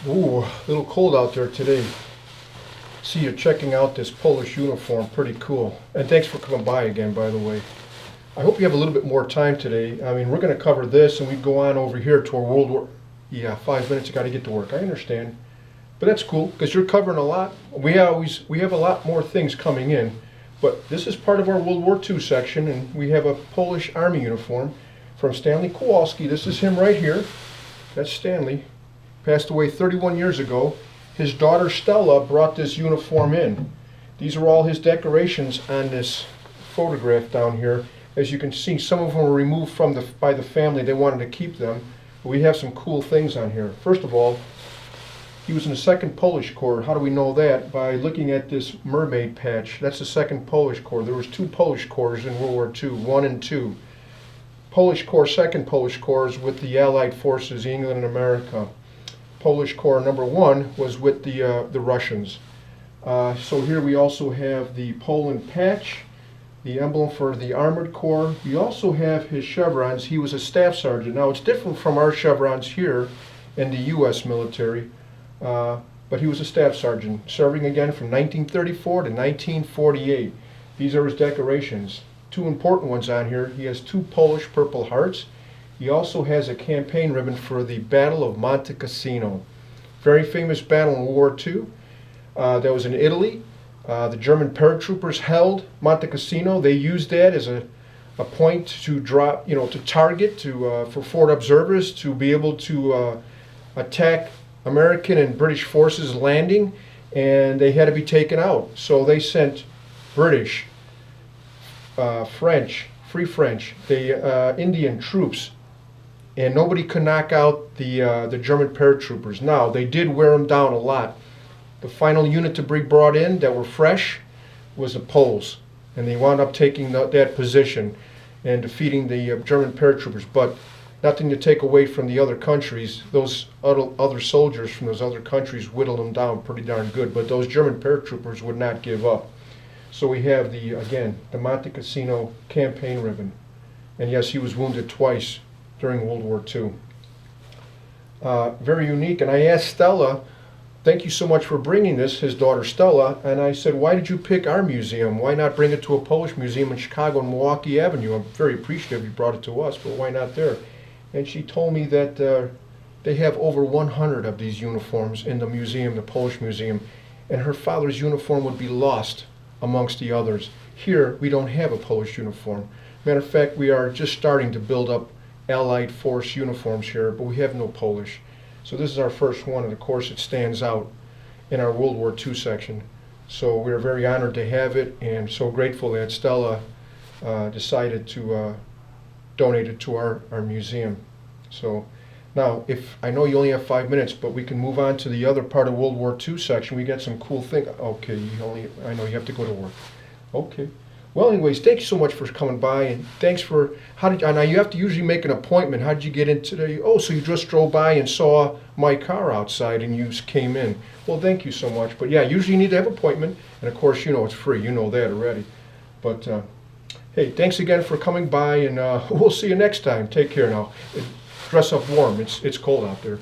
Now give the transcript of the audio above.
Ooh, a little cold out there today. See you checking out this Polish uniform, pretty cool. And thanks for coming by again, by the way. I hope you have a little bit more time today. I mean, we're going to cover this and we go on over here to our World War. Yeah, 5 minutes, you got to get to work. I understand. But that's cool because you're covering a lot. We have a lot more things coming in. But this is part of our World War II section, and we have a Polish Army uniform from Stanley Kowalski. This is him right here. That's Stanley. Passed away 31 years ago. His daughter Stella brought this uniform in. These are all his decorations on this photograph down here. As you can see, some of them were removed by the family. They wanted to keep them. But we have some cool things on here. First of all, he was in the 2nd Polish Corps. How do we know that? By looking at this mermaid patch. That's the 2nd Polish Corps. There was 2 Polish Corps in World War II, 1 and 2. Polish Corps, 2nd Polish Corps is with the Allied forces, England and America. Polish Corps number 1 was with the Russians. So here we also have the Poland patch, the emblem for the Armored Corps. We also have his chevrons. He was a staff sergeant. Now it's different from our chevrons here in the U.S. military, but he was a staff sergeant, serving again from 1934 to 1948. These are his decorations. 2 important ones on here. He has 2 Polish Purple Hearts. He also has a campaign ribbon for the Battle of Monte Cassino. Very famous battle in World War II. That was in Italy. The German paratroopers held Monte Cassino. They used that as a point to drop, to target, for forward observers to be able to attack American and British forces landing, and they had to be taken out. So they sent British, French, Free French, the Indian troops, and nobody could knock out the German paratroopers. Now, they did wear them down a lot. The final unit to be brought in that were fresh was the Poles, and they wound up taking that position and defeating the German paratroopers. But nothing to take away from the other countries. Those other soldiers from those other countries whittled them down pretty darn good, but those German paratroopers would not give up. So we have again, the Monte Cassino campaign ribbon. And yes, he was wounded twice during World War II. Very unique. And I asked Stella, thank you so much for bringing this, his daughter Stella, and I said, why did you pick our museum? Why not bring it to a Polish museum in Chicago on Milwaukee Avenue? I'm very appreciative you brought it to us, but why not there? And she told me that they have over 100 of these uniforms in the museum, the Polish museum, and her father's uniform would be lost amongst the others. Here, we don't have a Polish uniform. Matter of fact, we are just starting to build up Allied force uniforms here, but we have no Polish. So this is our first one, and of course it stands out in our World War II section. So we're very honored to have it, and so grateful that Stella decided to donate it to our museum. So now, if I know you only have 5 minutes, but we can move on to the other part of World War II section. We got some cool things. Okay, I know you have to go to work. Okay. Well, anyways, thanks so much for coming by, and thanks for, now you have to usually make an appointment. How did you get in today? Oh, so you just drove by and saw my car outside and you came in. Well, thank you so much. But yeah, usually you need to have an appointment, and of course, it's free. You know that already. But hey, thanks again for coming by, and we'll see you next time. Take care now. Dress up warm. It's cold out there.